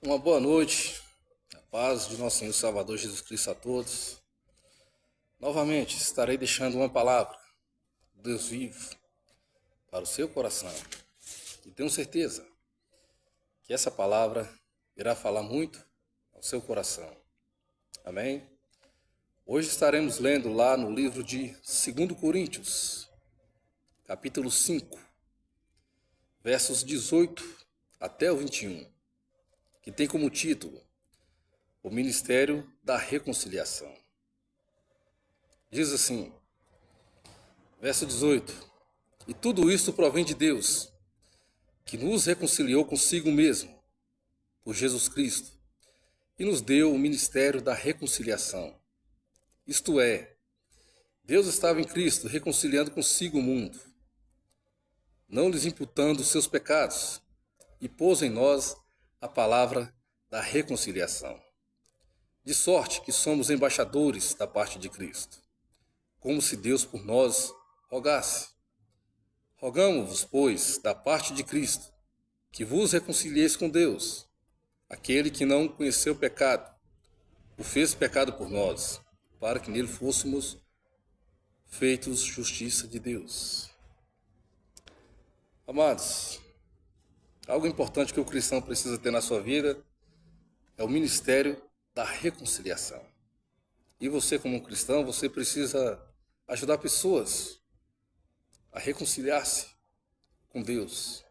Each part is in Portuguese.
Uma boa noite, a paz de nosso Senhor Salvador Jesus Cristo a todos. Novamente estarei deixando uma palavra, Deus vivo, para o seu coração. E tenho certeza que essa palavra irá falar muito ao seu coração. Amém? Hoje estaremos lendo lá no livro de 2 Coríntios, capítulo 5, versos 18 até o 21. Que tem como título o Ministério da Reconciliação. Diz assim, verso 18: E tudo isto provém de Deus, que nos reconciliou consigo mesmo, por Jesus Cristo, e nos deu o ministério da reconciliação. Isto é, Deus estava em Cristo reconciliando consigo o mundo, não lhes imputando os seus pecados, e pôs em nós a palavra da reconciliação. De sorte que somos embaixadores da parte de Cristo, como se Deus por nós rogasse. Rogamo-vos, pois, da parte de Cristo, que vos reconcilieis com Deus. Aquele que não conheceu pecado, o fez pecado por nós, para que nele fôssemos feitos justiça de Deus. Amados, algo importante que o cristão precisa ter na sua vida é o ministério da reconciliação. E você, como um cristão, você precisa ajudar pessoas a reconciliar-se com Deus.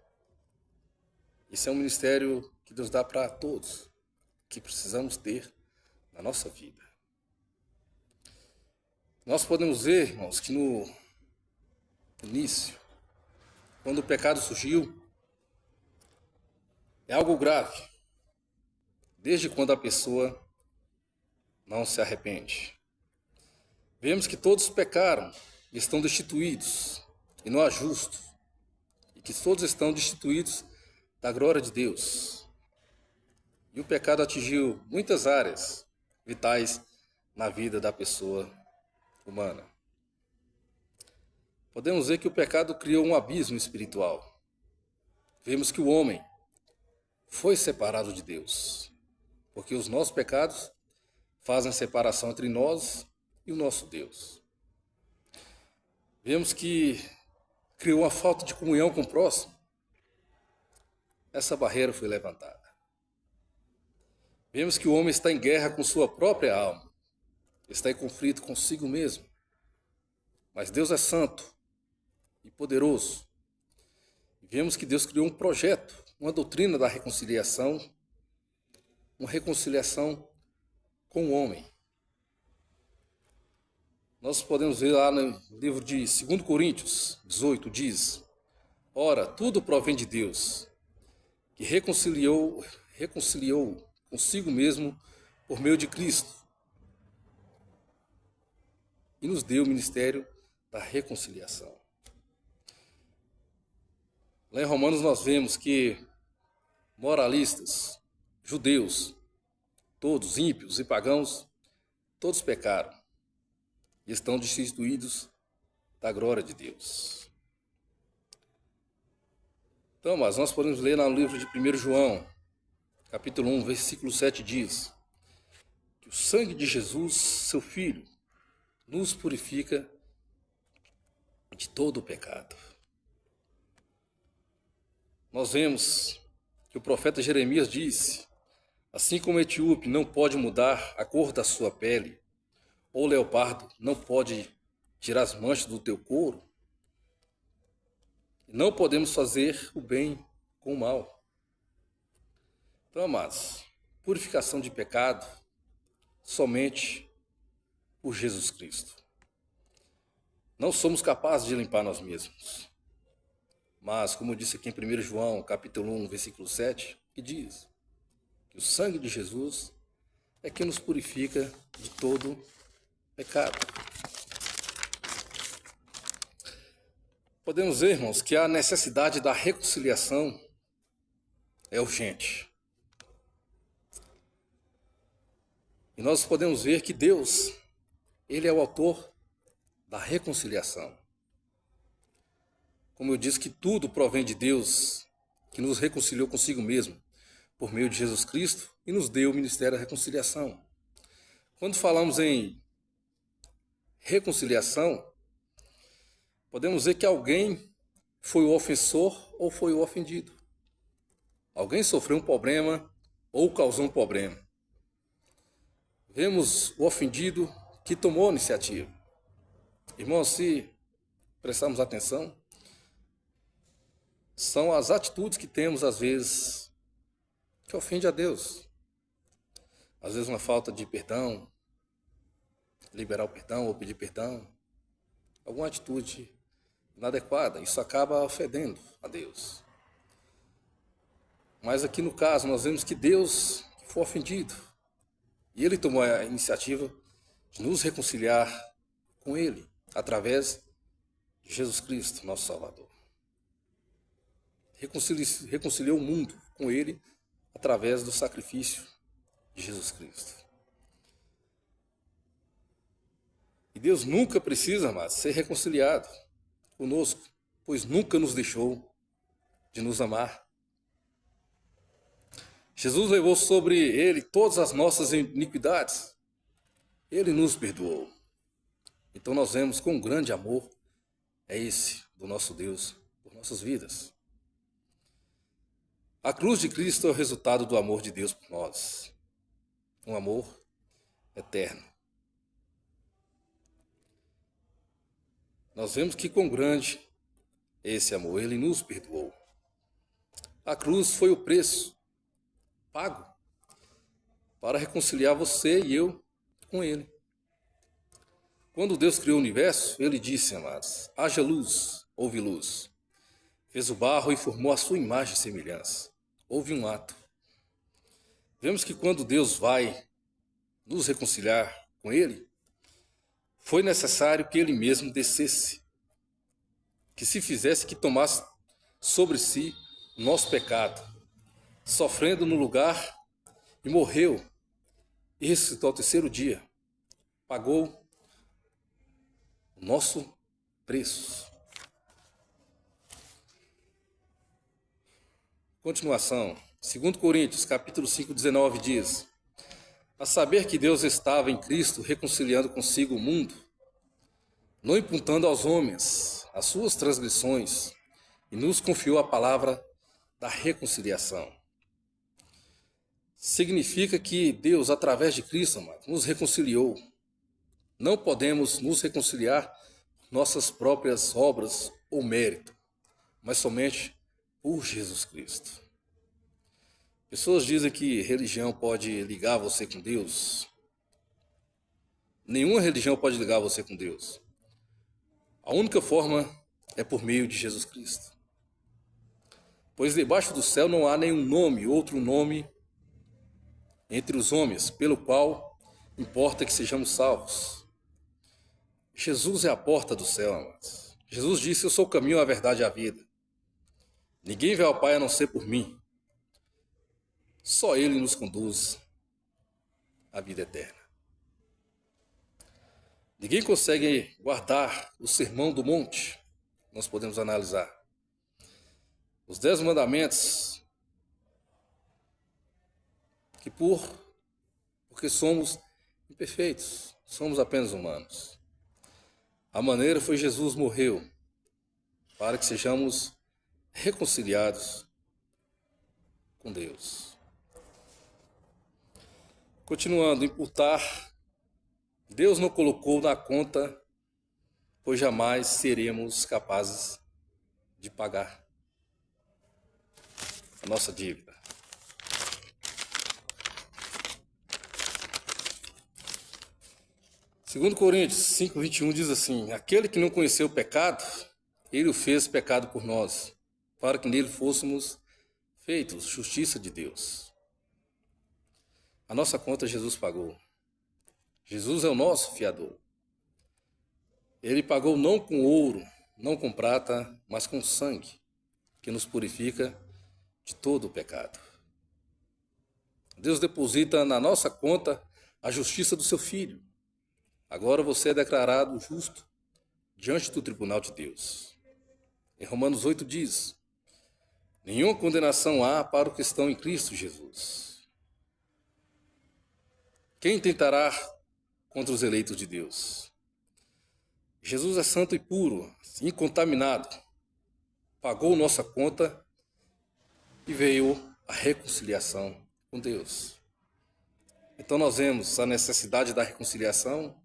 Esse é um ministério que Deus dá para todos, que precisamos ter na nossa vida. Nós podemos ver, irmãos, que no início, quando o pecado surgiu, é algo grave, desde quando a pessoa não se arrepende. Vemos que todos pecaram e estão destituídos, e não há justo, e que todos estão destituídos da glória de Deus. E o pecado atingiu muitas áreas vitais na vida da pessoa humana. Podemos ver que o pecado criou um abismo espiritual. Vemos que o homem foi separado de Deus, porque os nossos pecados fazem separação entre nós e o nosso Deus. Vemos que criou uma falta de comunhão com o próximo. Essa barreira foi levantada. Vemos que o homem está em guerra com sua própria alma, está em conflito consigo mesmo. Mas Deus é santo e poderoso. Vemos que Deus criou um projeto, uma doutrina da reconciliação, uma reconciliação com o homem. Nós podemos ver lá no livro de 2 Coríntios 18, diz: Ora, tudo provém de Deus, que reconciliou consigo mesmo por meio de Cristo, e nos deu o ministério da reconciliação. Lá em Romanos nós vemos que moralistas, judeus, todos ímpios e pagãos, todos pecaram e estão destituídos da glória de Deus. Então, mas nós podemos ler no livro de 1 João, capítulo 1, versículo 7, diz que o sangue de Jesus, seu Filho, nos purifica de todo o pecado. Nós vemos que o profeta Jeremias disse: assim como o etíope não pode mudar a cor da sua pele, ou o leopardo não pode tirar as manchas do teu couro, não podemos fazer o bem com o mal. Então, amados, purificação de pecado somente por Jesus Cristo. Não somos capazes de limpar nós mesmos. Mas, como disse aqui em 1 João, capítulo 1, versículo 7, que diz que o sangue de Jesus é que nos purifica de todo pecado. Podemos ver, irmãos, que a necessidade da reconciliação é urgente. E nós podemos ver que Deus, Ele é o autor da reconciliação. Como eu disse, que tudo provém de Deus, que nos reconciliou consigo mesmo, por meio de Jesus Cristo e nos deu o ministério da reconciliação. Quando falamos em reconciliação, podemos dizer que alguém foi o ofensor ou foi o ofendido. Alguém sofreu um problema ou causou um problema. Vemos o ofendido que tomou a iniciativa. Irmãos, se prestarmos atenção, são as atitudes que temos às vezes que ofende a Deus. Às vezes uma falta de perdão, liberar o perdão ou pedir perdão, alguma atitude inadequada, isso acaba ofendendo a Deus. Mas aqui no caso nós vemos que Deus foi ofendido e Ele tomou a iniciativa de nos reconciliar com Ele através de Jesus Cristo, nosso Salvador. Reconciliou o mundo com Ele através do sacrifício de Jesus Cristo. E Deus nunca precisa, amados, ser reconciliado conosco, pois nunca nos deixou de nos amar. Jesus levou sobre Ele todas as nossas iniquidades. Ele nos perdoou. Então nós vemos quão grande amor é esse do nosso Deus por nossas vidas. A cruz de Cristo é o resultado do amor de Deus por nós. Um amor eterno. Nós vemos que quão grande é esse amor. Ele nos perdoou. A cruz foi o preço pago para reconciliar você e eu com Ele. Quando Deus criou o universo, Ele disse, amados, haja luz, houve luz. Fez o barro e formou a sua imagem e semelhança. Houve um ato. Vemos que quando Deus vai nos reconciliar com Ele, foi necessário que Ele mesmo descesse, que se fizesse, que tomasse sobre si o nosso pecado, sofrendo no lugar, e morreu, e ressuscitou ao terceiro dia, pagou o nosso preço. Continuação, 2 Coríntios, capítulo 5, 19 diz: a saber que Deus estava em Cristo reconciliando consigo o mundo, não imputando aos homens as suas transgressões, e nos confiou a palavra da reconciliação. Significa que Deus, através de Cristo, amado, nos reconciliou. Não podemos nos reconciliar por nossas próprias obras ou mérito, mas somente por Jesus Cristo. Pessoas dizem que religião pode ligar você com Deus. Nenhuma religião pode ligar você com Deus. A única forma é por meio de Jesus Cristo. Pois debaixo do céu não há nenhum nome, outro nome entre os homens, pelo qual importa que sejamos salvos. Jesus é a porta do céu, amados. Jesus disse, eu sou o caminho, a verdade e a vida. Ninguém vê ao Pai a não ser por mim. Só Ele nos conduz à vida eterna. Ninguém consegue guardar o sermão do monte. Nós podemos analisar. Os 10 mandamentos, que porque somos imperfeitos, somos apenas humanos. A maneira foi Jesus morreu para que sejamos reconciliados com Deus. Continuando, imputar, Deus não colocou na conta, pois jamais seremos capazes de pagar a nossa dívida. Segundo Coríntios 5, 21 diz assim, aquele que não conheceu o pecado, Ele o fez pecado por nós, para que nele fôssemos feitos justiça de Deus. A nossa conta Jesus pagou. Jesus é o nosso fiador. Ele pagou não com ouro, não com prata, mas com sangue, que nos purifica de todo o pecado. Deus deposita na nossa conta a justiça do seu Filho. Agora você é declarado justo diante do tribunal de Deus. Em Romanos 8 diz, Nenhuma condenação há para os que estão em Cristo Jesus. Quem tentará contra os eleitos de Deus? Jesus é santo e puro, incontaminado. Pagou nossa conta e veio a reconciliação com Deus. Então nós vemos a necessidade da reconciliação,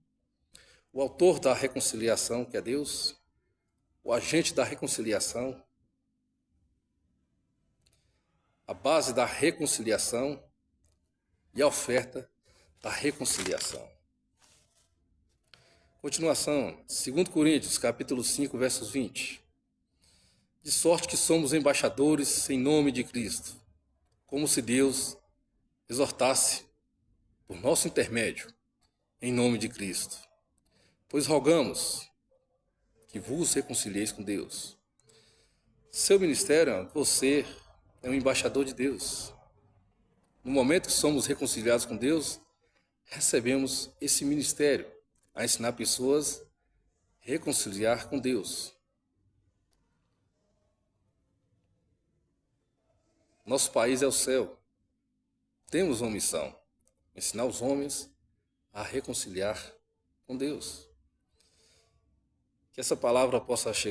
o autor da reconciliação, que é Deus, o agente da reconciliação, a base da reconciliação e a oferta da reconciliação. Continuação, 2 Coríntios, capítulo 5, versos 20. De sorte que somos embaixadores em nome de Cristo, como se Deus exortasse por nosso intermédio, em nome de Cristo. Pois rogamos que vos reconcilieis com Deus. Seu ministério, você é um embaixador de Deus. No momento que somos reconciliados com Deus, recebemos esse ministério, a ensinar pessoas a reconciliar com Deus. Nosso país é o céu. Temos uma missão: ensinar os homens a reconciliar com Deus. Que essa palavra possa chegar